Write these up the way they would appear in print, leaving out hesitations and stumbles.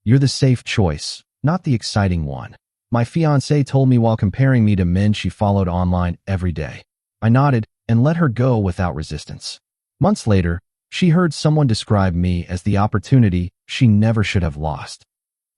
You're the safe choice, not the exciting one. My fiancée told me while comparing me to men she followed online every day. I nodded and let her go without resistance. Months later, she heard someone describe me as the opportunity she never should have lost.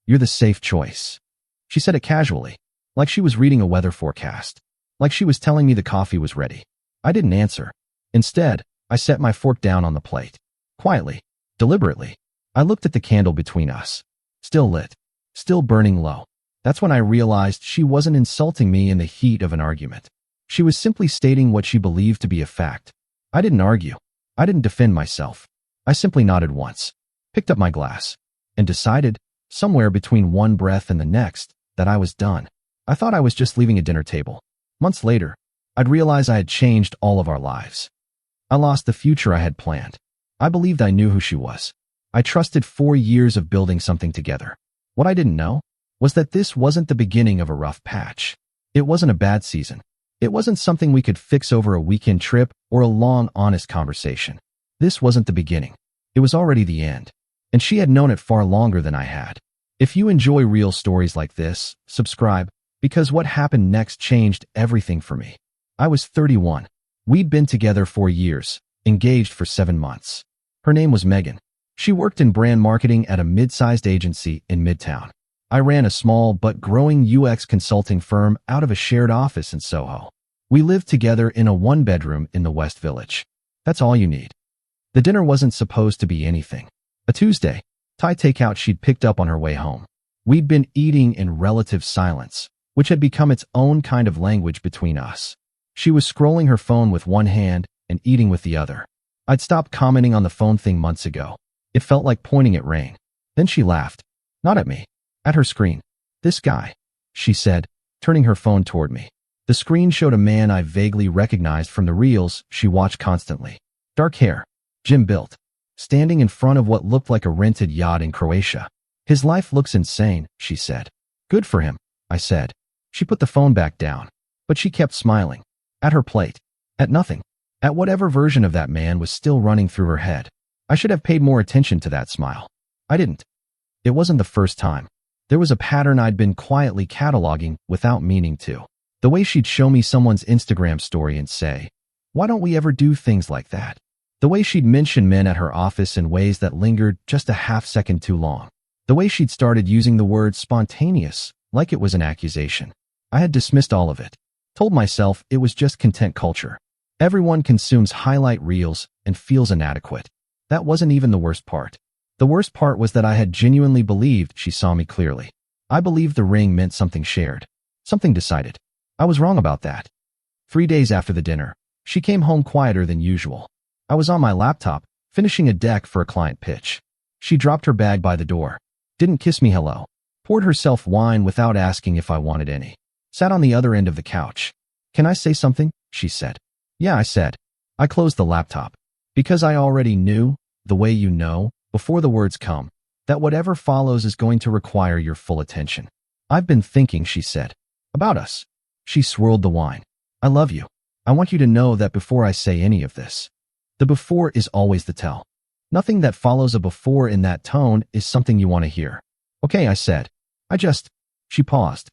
You're the safe choice. She said it casually, like she was reading a weather forecast, like she was telling me the coffee was ready. I didn't answer. Instead, I set my fork down on the plate. Quietly, deliberately, I looked at the candle between us. Still lit, still burning low. That's when I realized she wasn't insulting me in the heat of an argument. She was simply stating what she believed to be a fact. I didn't argue. I didn't defend myself. I simply nodded once, picked up my glass, and decided, somewhere between one breath and the next, that I was done. I thought I was just leaving a dinner table. Months later, I'd realize I had changed all of our lives. I lost the future I had planned. I believed I knew who she was. I trusted 4 years of building something together. What I didn't know was that this wasn't the beginning of a rough patch. It wasn't a bad season. It wasn't something we could fix over a weekend trip or a long, honest conversation. This wasn't the beginning. It was already the end. And she had known it far longer than I had. If you enjoy real stories like this, subscribe, because what happened next changed everything for me. I was 31. We'd been together 4 years, engaged for 7 months. Her name was Megan. She worked in brand marketing at a mid-sized agency in Midtown. I ran a small but growing UX consulting firm out of a shared office in Soho. We lived together in a 1-bedroom in the West Village. That's all you need. The dinner wasn't supposed to be anything. A Tuesday, Thai takeout she'd picked up on her way home. We'd been eating in relative silence, which had become its own kind of language between us. She was scrolling her phone with one hand and eating with the other. I'd stopped commenting on the phone thing months ago. It felt like pointing at rain. Then she laughed. Not at me. At her screen. This guy, she said, turning her phone toward me. The screen showed a man I vaguely recognized from the reels she watched constantly. Dark hair, gym-built, standing in front of what looked like a rented yacht in Croatia. His life looks insane, she said. Good for him, I said. She put the phone back down, but she kept smiling. At her plate. At nothing. At whatever version of that man was still running through her head. I should have paid more attention to that smile. I didn't. It wasn't the first time. There was a pattern I'd been quietly cataloging without meaning to. The way she'd show me someone's Instagram story and say, "Why don't we ever do things like that?" The way she'd mention men at her office in ways that lingered just a half second too long. The way she'd started using the word spontaneous, like it was an accusation. I had dismissed all of it. Told myself it was just content culture. Everyone consumes highlight reels and feels inadequate. That wasn't even the worst part. The worst part was that I had genuinely believed she saw me clearly. I believed the ring meant something shared, something decided. I was wrong about that. 3 days after the dinner, she came home quieter than usual. I was on my laptop, finishing a deck for a client pitch. She dropped her bag by the door, didn't kiss me hello, poured herself wine without asking if I wanted any, sat on the other end of the couch. "Can I say something?" she said. "Yeah," I said. I closed the laptop, because I already knew, the way you know, before the words come, that whatever follows is going to require your full attention. "I've been thinking," she said, "about us." She swirled the wine. "I love you. I want you to know that before I say any of this." The before is always the tell. Nothing that follows a before in that tone is something you want to hear. "Okay," I said. She paused.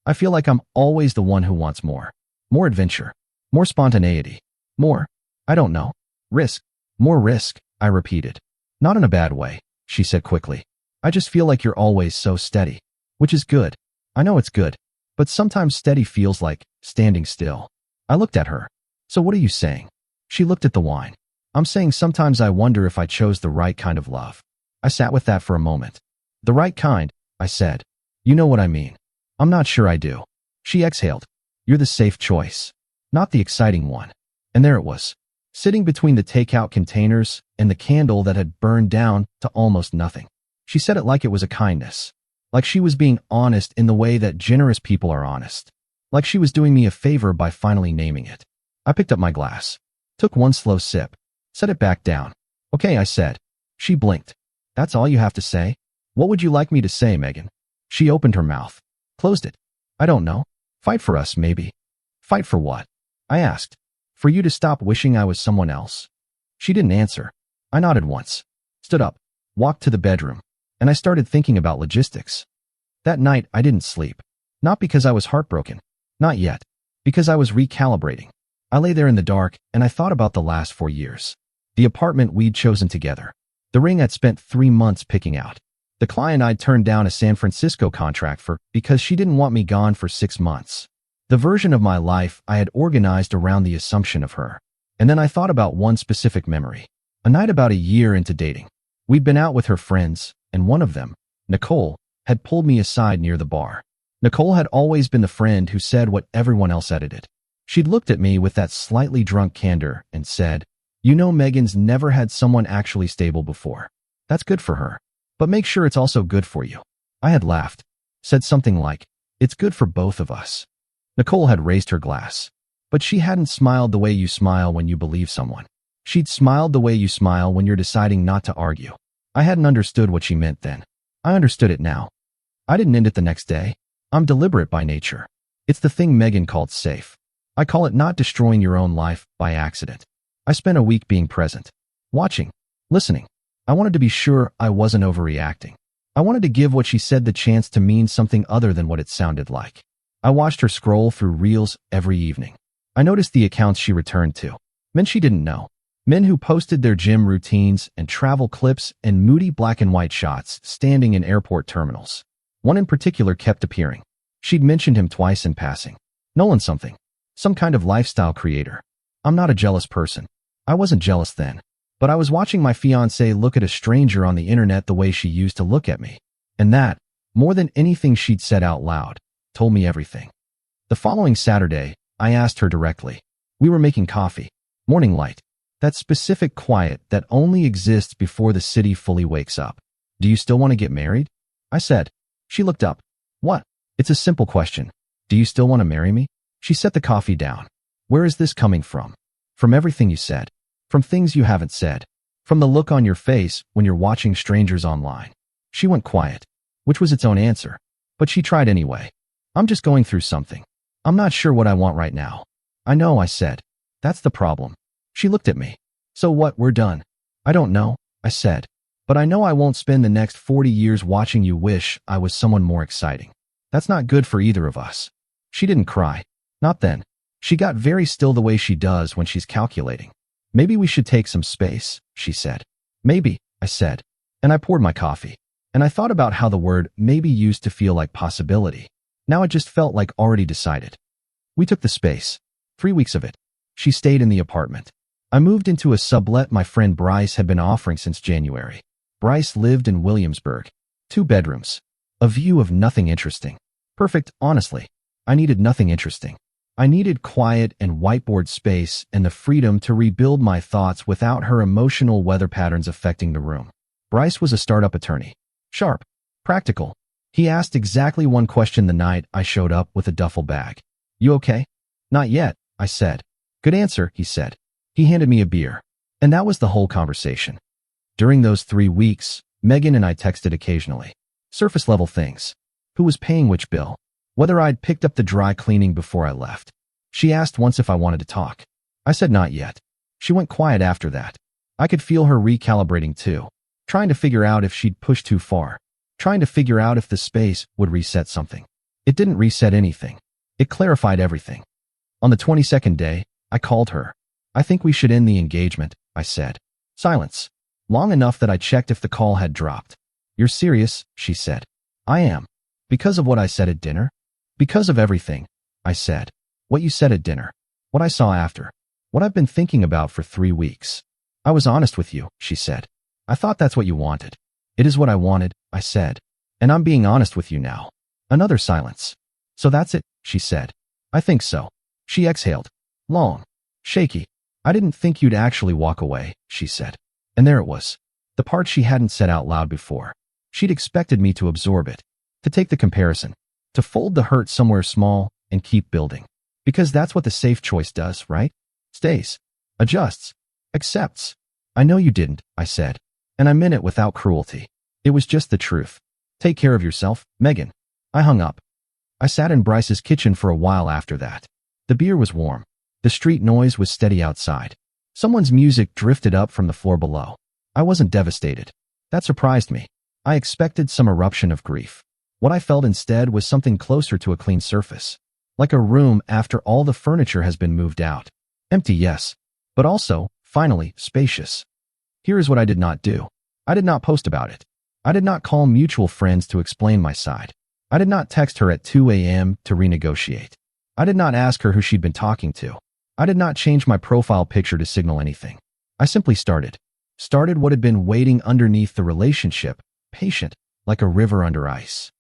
"I feel like I'm always the one who wants more. More adventure. More spontaneity. More, I don't know, risk. More risk," I repeated. "Not in a bad way," she said quickly. "I just feel like you're always so steady." Which is good. I know it's good. But sometimes steady feels like standing still. I looked at her. "So what are you saying?" She looked at the wine. "I'm saying sometimes I wonder if I chose the right kind of love." I sat with that for a moment. "The right kind," I said. "You know what I mean." "I'm not sure I do." She exhaled. "You're the safe choice. Not the exciting one." And there it was, sitting between the takeout containers and the candle that had burned down to almost nothing. She said it like it was a kindness. Like she was being honest in the way that generous people are honest. Like she was doing me a favor by finally naming it. I picked up my glass, took one slow sip, set it back down. "Okay," I said. She blinked. "That's all you have to say? What would you like me to say, Megan?" She opened her mouth, closed it. "I don't know. Fight for us, maybe." "Fight for what?" I asked. "For you to stop wishing I was someone else." She didn't answer. I nodded once, stood up, walked to the bedroom, and I started thinking about logistics. That night, I didn't sleep. Not because I was heartbroken. Not yet. Because I was recalibrating. I lay there in the dark, and I thought about the last 4 years. The apartment we'd chosen together. The ring I'd spent 3 months picking out. The client I'd turned down a San Francisco contract for because she didn't want me gone for 6 months. The version of my life I had organized around the assumption of her. And then I thought about one specific memory. A night about a year into dating. We'd been out with her friends, and one of them, Nicole, had pulled me aside near the bar. Nicole had always been the friend who said what everyone else edited. She'd looked at me with that slightly drunk candor and said, "You know, Megan's never had someone actually stable before. That's good for her. But make sure it's also good for you." I had laughed, said something like, "It's good for both of us." Nicole had raised her glass. But she hadn't smiled the way you smile when you believe someone. She'd smiled the way you smile when you're deciding not to argue. I hadn't understood what she meant then. I understood it now. I didn't end it the next day. I'm deliberate by nature. It's the thing Megan called safe. I call it not destroying your own life by accident. I spent a week being present, watching, listening. I wanted to be sure I wasn't overreacting. I wanted to give what she said the chance to mean something other than what it sounded like. I watched her scroll through reels every evening. I noticed the accounts she returned to. Men she didn't know. Men who posted their gym routines and travel clips and moody black and white shots standing in airport terminals. One in particular kept appearing. She'd mentioned him twice in passing. Nolan something. Some kind of lifestyle creator. I'm not a jealous person. I wasn't jealous then. But I was watching my fiancée look at a stranger on the internet the way she used to look at me. And that, more than anything she'd said out loud, told me everything. The following Saturday, I asked her directly. We were making coffee. Morning light. That specific quiet that only exists before the city fully wakes up. "Do you still want to get married?" I said. She looked up. "What?" "It's a simple question. Do you still want to marry me?" She set the coffee down. "Where is this coming from?" "From everything you said. From things you haven't said. From the look on your face when you're watching strangers online." She went quiet, which was its own answer. But she tried anyway. "I'm just going through something. I'm not sure what I want right now." "I know," I said. "That's the problem." She looked at me. "So what, we're done?" "I don't know," I said. "But I know I won't spend the next 40 years watching you wish I was someone more exciting. That's not good for either of us." She didn't cry. Not then. She got very still the way she does when she's calculating. "Maybe we should take some space," she said. "Maybe," I said. And I poured my coffee. And I thought about how the word maybe used to feel like possibility. Now it just felt like already decided. We took the space. 3 weeks of it. She stayed in the apartment. I moved into a sublet my friend Bryce had been offering since January. Bryce lived in Williamsburg. 2 bedrooms. A view of nothing interesting. Perfect, honestly. I needed nothing interesting. I needed quiet and whiteboard space and the freedom to rebuild my thoughts without her emotional weather patterns affecting the room. Bryce was a startup attorney. Sharp. Practical. He asked exactly one question the night I showed up with a duffel bag. "You okay?" "Not yet," I said. "Good answer," he said. He handed me a beer. And that was the whole conversation. During those 3 weeks, Megan and I texted occasionally. Surface-level things. Who was paying which bill? Whether I'd picked up the dry cleaning before I left. She asked once if I wanted to talk. I said not yet. She went quiet after that. I could feel her recalibrating too. Trying to figure out if she'd pushed too far. Trying to figure out if the space would reset something. It didn't reset anything. It clarified everything. On the 22nd day, I called her. "I think we should end the engagement," I said. Silence. Long enough that I checked if the call had dropped. "You're serious?" she said. "I am." "Because of what I said at dinner?" "Because of everything," I said. "What you said at dinner. What I saw after. What I've been thinking about for 3 weeks." "I was honest with you," she said. "I thought that's what you wanted." "It is what I wanted," I said. "And I'm being honest with you now." Another silence. "So that's it," she said. "I think so." She exhaled. Long. Shaky. "I didn't think you'd actually walk away," she said. And there it was. The part she hadn't said out loud before. She'd expected me to absorb it. To take the comparison. To fold the hurt somewhere small and keep building. Because that's what the safe choice does, right? Stays. Adjusts. Accepts. "I know you didn't," I said. And I meant it without cruelty. It was just the truth. "Take care of yourself, Megan." I hung up. I sat in Bryce's kitchen for a while after that. The beer was warm. The street noise was steady outside. Someone's music drifted up from the floor below. I wasn't devastated. That surprised me. I expected some eruption of grief. What I felt instead was something closer to a clean surface. Like a room after all the furniture has been moved out. Empty, yes, but also, finally, spacious. Here is what I did not do. I did not post about it. I did not call mutual friends to explain my side. I did not text her at 2 a.m. to renegotiate. I did not ask her who she'd been talking to. I did not change my profile picture to signal anything. I simply started what had been waiting underneath the relationship, patient, like a river under ice.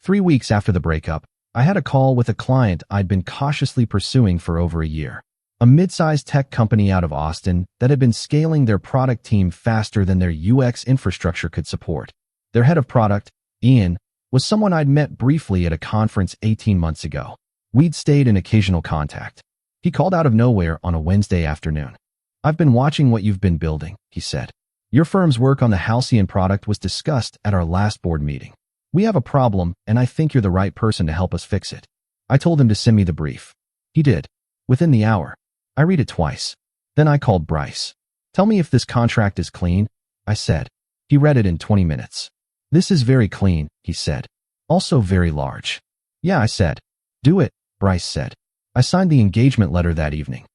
3 weeks after the breakup, I had a call with a client I'd been cautiously pursuing for over a year. A mid-sized tech company out of Austin that had been scaling their product team faster than their UX infrastructure could support. Their head of product, Ian, was someone I'd met briefly at a conference 18 months ago. We'd stayed in occasional contact. He called out of nowhere on a Wednesday afternoon. "I've been watching what you've been building," he said. "Your firm's work on the Halcyon product was discussed at our last board meeting. We have a problem, and I think you're the right person to help us fix it." I told him to send me the brief. He did. Within the hour. I read it twice. Then I called Bryce. "Tell me if this contract is clean," I said. He read it in 20 minutes. "This is very clean," he said. "Also very large." "Yeah," I said. "Do it," Bryce said. I signed the engagement letter that evening.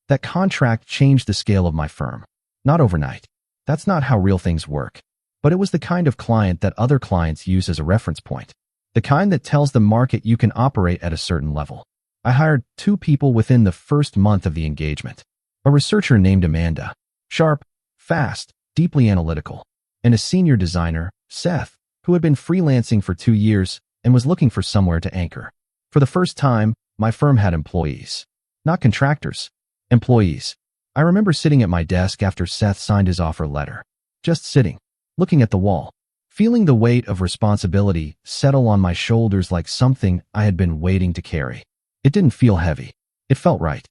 That contract changed the scale of my firm. Not overnight. That's not how real things work. But it was the kind of client that other clients use as a reference point. The kind that tells the market you can operate at a certain level. I hired 2 people within the first month of the engagement. A researcher named Amanda, sharp, fast, deeply analytical, and a senior designer, Seth, who had been freelancing for 2 years and was looking for somewhere to anchor. For the first time, my firm had employees. Not contractors. Employees. I remember sitting at my desk after Seth signed his offer letter. Just sitting, looking at the wall, feeling the weight of responsibility settle on my shoulders like something I had been waiting to carry. It didn't feel heavy. It felt right.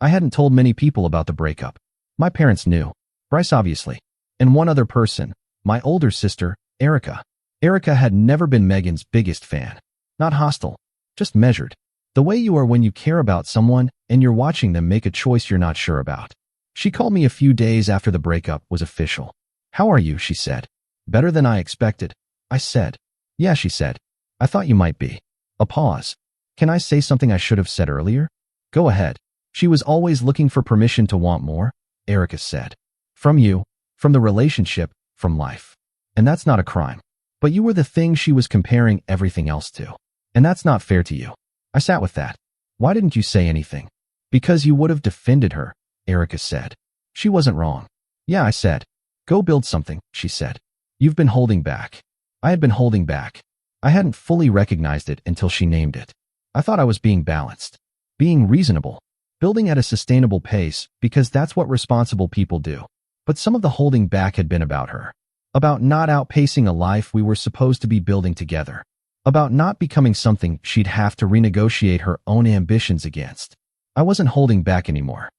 I hadn't told many people about the breakup. My parents knew. Bryce obviously. And one other person, my older sister, Erica. Erica had never been Megan's biggest fan. Not hostile, just measured. The way you are when you care about someone and you're watching them make a choice you're not sure about. She called me a few days after the breakup was official. "How are you?" she said. "Better than I expected," I said. "Yeah," she said. "I thought you might be." A pause. "Can I say something I should have said earlier?" "Go ahead." "She was always looking for permission to want more," Erica said. "From you, from the relationship, from life. And that's not a crime. But you were the thing she was comparing everything else to. And that's not fair to you." I sat with that. "Why didn't you say anything?" "Because you would have defended her," Erica said. "She wasn't wrong." "Yeah," I said. "Go build something," she said. "You've been holding back." I had been holding back. I hadn't fully recognized it until she named it. I thought I was being balanced, being reasonable, building at a sustainable pace because that's what responsible people do. But some of the holding back had been about her. About not outpacing a life we were supposed to be building together. About not becoming something she'd have to renegotiate her own ambitions against. I wasn't holding back anymore.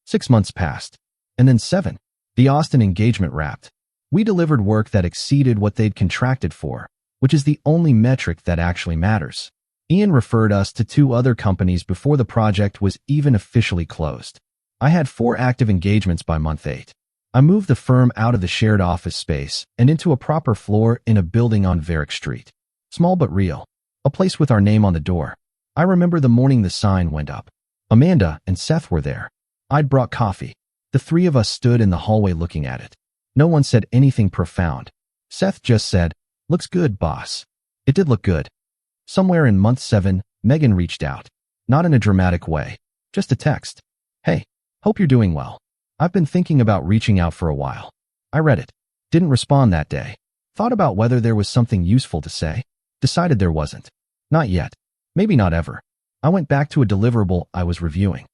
6 months passed. And then 7. The Austin engagement wrapped. We delivered work that exceeded what they'd contracted for, which is the only metric that actually matters. Ian referred us to 2 other companies before the project was even officially closed. I had 4 active engagements by month 8. I moved the firm out of the shared office space and into a proper floor in a building on Varick Street. Small but real. A place with our name on the door. I remember the morning the sign went up. Amanda and Seth were there. I'd brought coffee. The 3 of us stood in the hallway looking at it. No one said anything profound. Seth just said, "Looks good, boss." It did look good. Somewhere in month 7, Megan reached out. Not in a dramatic way. Just a text. "Hey, hope you're doing well. I've been thinking about reaching out for a while." I read it. Didn't respond that day. Thought about whether there was something useful to say. Decided there wasn't. Not yet. Maybe not ever. I went back to a deliverable I was reviewing.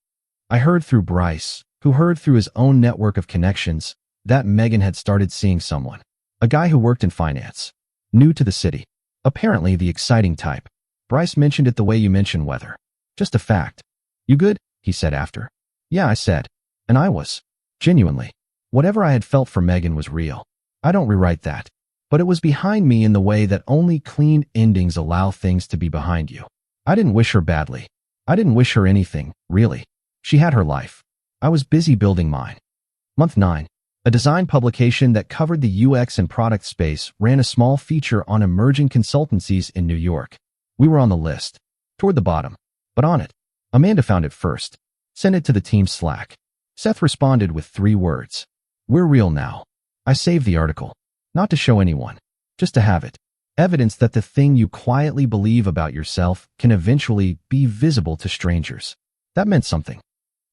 I heard through Bryce, who heard through his own network of connections, that Megan had started seeing someone. A guy who worked in finance. New to the city. Apparently the exciting type. Bryce mentioned it the way you mention weather. Just a fact. "You good?" he said after. "Yeah," I said. And I was. Genuinely. Whatever I had felt for Megan was real. I don't rewrite that. But it was behind me in the way that only clean endings allow things to be behind you. I didn't wish her badly. I didn't wish her anything, really. She had her life. I was busy building mine. Month 9. A design publication that covered the UX and product space ran a small feature on emerging consultancies in New York. We were on the list, toward the bottom, but on it. Amanda found it first. Sent it to the team's Slack. Seth responded with 3 words. "We're real now." I saved the article. Not to show anyone, just to have it. Evidence that the thing you quietly believe about yourself can eventually be visible to strangers. That meant something.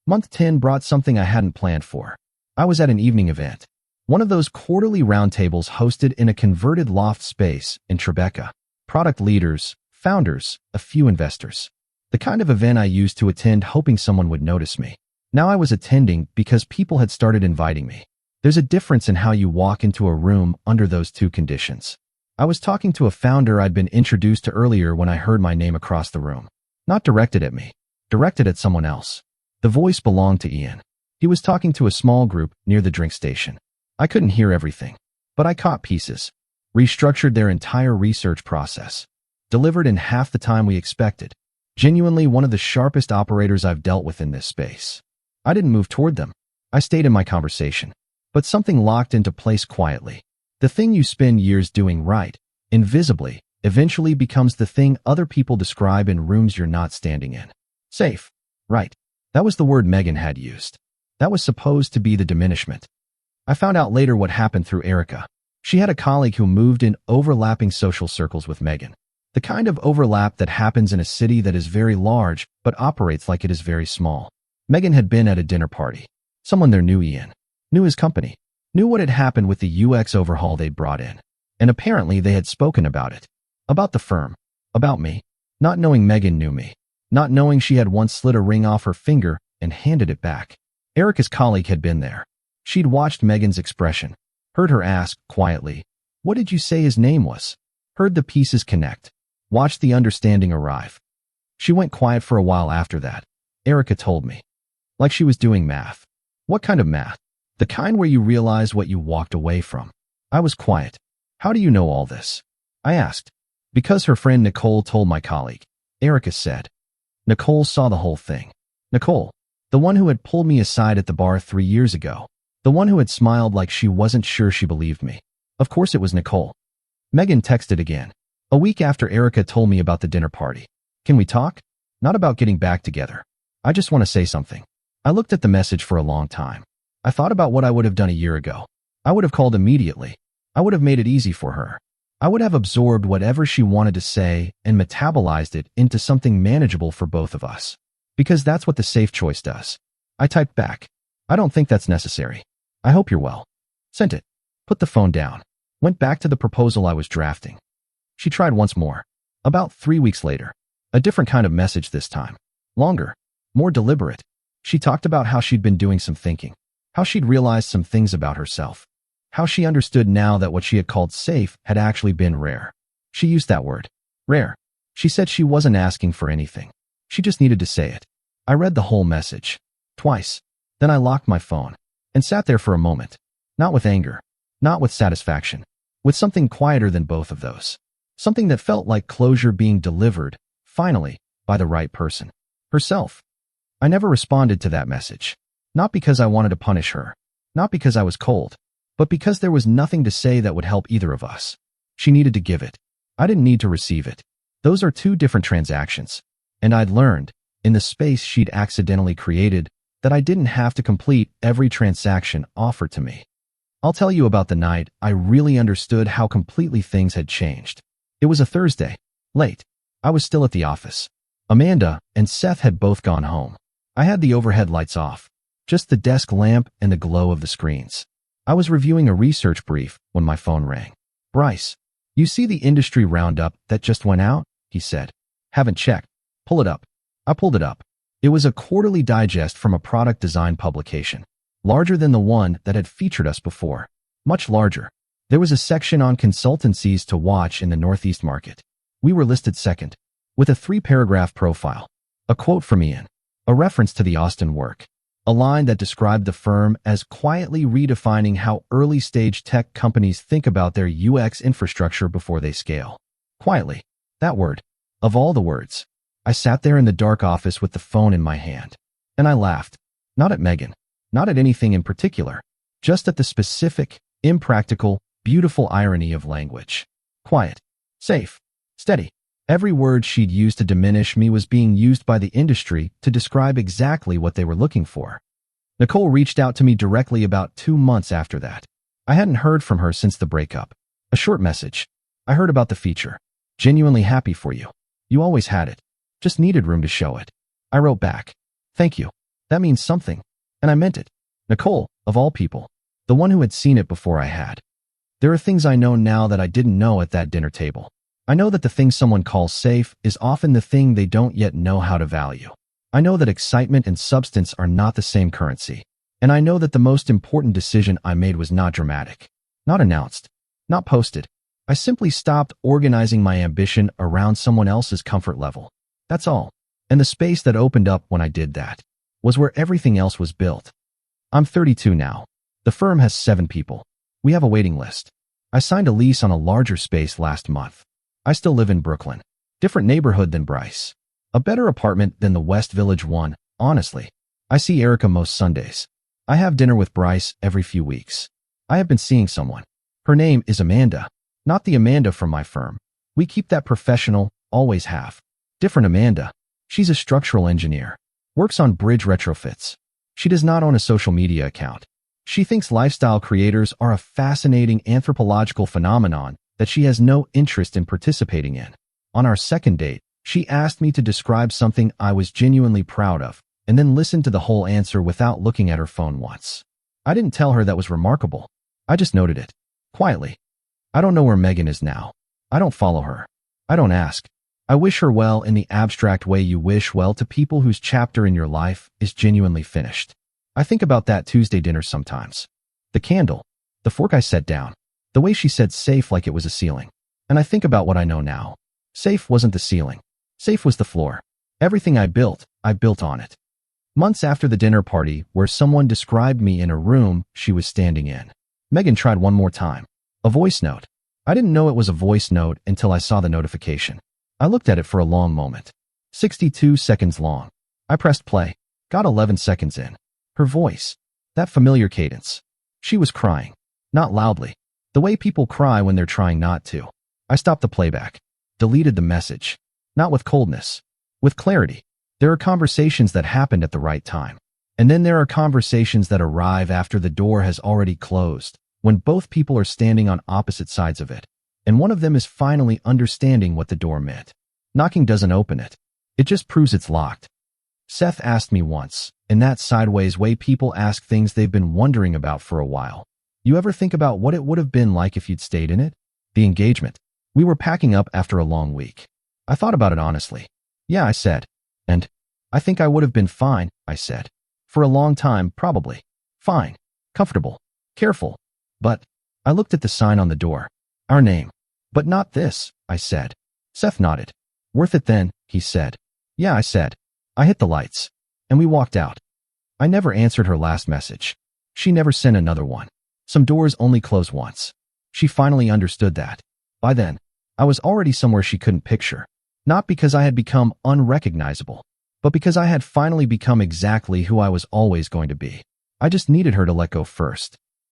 Month 10 brought something I hadn't planned for. I was at an evening event. One of those quarterly roundtables hosted in a converted loft space in Tribeca. Product leaders, founders, a few investors. The kind of event I used to attend hoping someone would notice me. Now I was attending because people had started inviting me. There's a difference in how you walk into a room under those 2 conditions. I was talking to a founder I'd been introduced to earlier when I heard my name across the room. Not directed at me, directed at someone else. The voice belonged to Ian. He was talking to a small group near the drink station. I couldn't hear everything, but I caught pieces. Restructured their entire research process. Delivered in half the time we expected. Genuinely one of the sharpest operators I've dealt with in this space. I didn't move toward them. I stayed in my conversation. But something locked into place quietly. The thing you spend years doing right, invisibly, eventually becomes the thing other people describe in rooms you're not standing in. Safe. Right. That was the word Megan had used. That was supposed to be the diminishment. I found out later what happened through Erica. She had a colleague who moved in overlapping social circles with Megan. The kind of overlap that happens in a city that is very large but operates like it is very small. Megan had been at a dinner party. Someone there knew Ian. Knew his company, knew what had happened with the UX overhaul they'd brought in, and apparently they had spoken about it. About the firm. About me. Not knowing Megan knew me. Not knowing she had once slid a ring off her finger and handed it back. Erica's colleague had been there. She'd watched Megan's expression. Heard her ask, quietly, "What did you say his name was?" Heard the pieces connect. Watched the understanding arrive. She went quiet for a while after that. Erica told me. Like she was doing math. What kind of math? The kind where you realize what you walked away from. I was quiet. "How do you know all this?" I asked. "Because her friend Nicole told my colleague," Erica said. Nicole saw the whole thing. Nicole, the one who had pulled me aside at the bar 3 years ago. The one who had smiled like she wasn't sure she believed me. Of course it was Nicole. Megan texted again. A week after Erica told me about the dinner party. "Can we talk? Not about getting back together. I just want to say something." I looked at the message for a long time. I thought about what I would have done a year ago. I would have called immediately. I would have made it easy for her. I would have absorbed whatever she wanted to say and metabolized it into something manageable for both of us. Because that's what the safe choice does. I typed back. "I don't think that's necessary. I hope you're well." Sent it. Put the phone down. Went back to the proposal I was drafting. She tried once more. About 3 weeks later. A different kind of message this time. Longer. More deliberate. She talked about how she'd been doing some thinking. How she'd realized some things about herself. How she understood now that what she had called safe had actually been rare. She used that word. Rare. She said she wasn't asking for anything. She just needed to say it. I read the whole message. Twice. Then I locked my phone. And sat there for a moment. Not with anger. Not with satisfaction. With something quieter than both of those. Something that felt like closure being delivered, finally, by the right person. Herself. I never responded to that message. Not because I wanted to punish her. Not because I was cold. But because there was nothing to say that would help either of us. She needed to give it. I didn't need to receive it. Those are 2 different transactions. And I'd learned, in the space she'd accidentally created, that I didn't have to complete every transaction offered to me. I'll tell you about the night I really understood how completely things had changed. It was a Thursday. Late. I was still at the office. Amanda and Seth had both gone home. I had the overhead lights off. Just the desk lamp and the glow of the screens. I was reviewing a research brief when my phone rang. "Bryce, you see the industry roundup that just went out?" he said. "Haven't checked. Pull it up." I pulled it up. It was a quarterly digest from a product design publication. Larger than the one that had featured us before. Much larger. There was a section on consultancies to watch in the Northeast market. We were listed second. With a 3-paragraph profile. A quote from Ian. A reference to the Austin work. A line that described the firm as quietly redefining how early-stage tech companies think about their UX infrastructure before they scale. Quietly. That word. Of all the words. I sat there in the dark office with the phone in my hand. And I laughed. Not at Megan. Not at anything in particular. just at the specific, impractical, beautiful irony of language. Quiet, safe, steady. Every word she'd used to diminish me was being used by the industry to describe exactly what they were looking for. Nicole reached out to me directly about 2 months after that. I hadn't heard from her since the breakup. A short message. I heard about the feature. Genuinely happy for you. You always had it. Just needed room to show it. I wrote back. Thank you. That means something. And I meant it. Nicole, of all people. The one who had seen it before I had. There are things I know now that I didn't know at that dinner table. I know that the thing someone calls safe is often the thing they don't yet know how to value. I know that excitement and substance are not the same currency. And I know that the most important decision I made was not dramatic. Not announced. Not posted. I simply stopped organizing my ambition around someone else's comfort level. That's all. And the space that opened up when I did that was where everything else was built. I'm 32 now. The firm has 7 people. We have a waiting list. I signed a lease on a larger space last month. I still live in Brooklyn. Different neighborhood than Bryce. A better apartment than the West Village one, honestly. I see Erica most Sundays. I have dinner with Bryce every few weeks. I have been seeing someone. Her name is Amanda. Not the Amanda from my firm. We keep that professional, always have. Different Amanda. She's a structural engineer. Works on bridge retrofits. She does not own a social media account. She thinks lifestyle creators are a fascinating anthropological phenomenon that she has no interest in participating in. On our second date, she asked me to describe something I was genuinely proud of, and then listened to the whole answer without looking at her phone once. I didn't tell her that was remarkable. I just noted it. Quietly. I don't know where Megan is now. I don't follow her. I don't ask. I wish her well in the abstract way you wish well to people whose chapter in your life is genuinely finished. I think about that Tuesday dinner sometimes. The candle. The fork I set down. The way she said safe like it was a ceiling. And I think about what I know now. Safe wasn't the ceiling. Safe was the floor. Everything I built on it. Months after the dinner party where someone described me in a room she was standing in, Megan tried one more time. A voice note. I didn't know it was a voice note until I saw the notification. I looked at it for a long moment. 62 seconds long. I pressed play. Got 11 seconds in. Her voice. That familiar cadence. She was crying. Not loudly. The way people cry when they're trying not to. I stopped the playback. Deleted the message. Not with coldness. With clarity. There are conversations that happened at the right time. And then there are conversations that arrive after the door has already closed, when both people are standing on opposite sides of it. And one of them is finally understanding what the door meant. Knocking doesn't open it. It just proves it's locked. Seth asked me once, in that sideways way people ask things they've been wondering about for a while. You ever think about what it would have been like if you'd stayed in it? The engagement. We were packing up after a long week. I thought about it honestly. Yeah, I said. And I think I would have been fine, I said. For a long time, probably. Fine. Comfortable. Careful. But I looked at the sign on the door. Our name. But not this, I said. Seth nodded. Worth it then, he said. Yeah, I said. I hit the lights. And we walked out. I never answered her last message. She never sent another one. Some doors only close once. She finally understood that. By then, I was already somewhere she couldn't picture. Not because I had become unrecognizable, but because I had finally become exactly who I was always going to be. I just needed her to let go first.